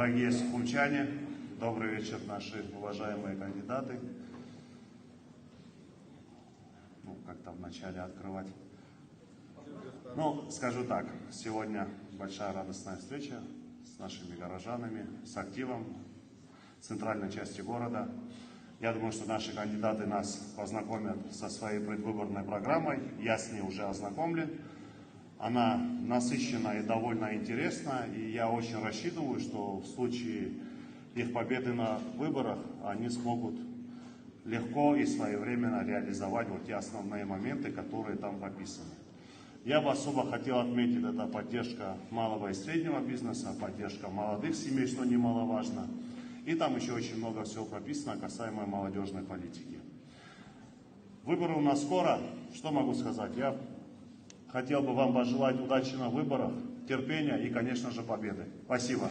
Дорогие сухумчане, добрый вечер, наши уважаемые кандидаты. Как-то вначале открывать. Скажу так, сегодня большая радостная встреча с нашими горожанами, с активом центральной части города. Я думаю, что наши кандидаты нас познакомят со своей предвыборной программой. Я с ней уже ознакомлен. Она насыщена и довольно интересна, и я очень рассчитываю, что в случае их победы на выборах они смогут легко и своевременно реализовать те основные моменты, которые там прописаны. Я бы особо хотел отметить, это поддержка малого и среднего бизнеса, поддержка молодых семей, что немаловажно. И там еще очень много всего прописано касаемо молодежной политики. Выборы у нас скоро. Что могу сказать? Я хотел бы вам пожелать удачи на выборах, терпения и, конечно же, победы. Спасибо.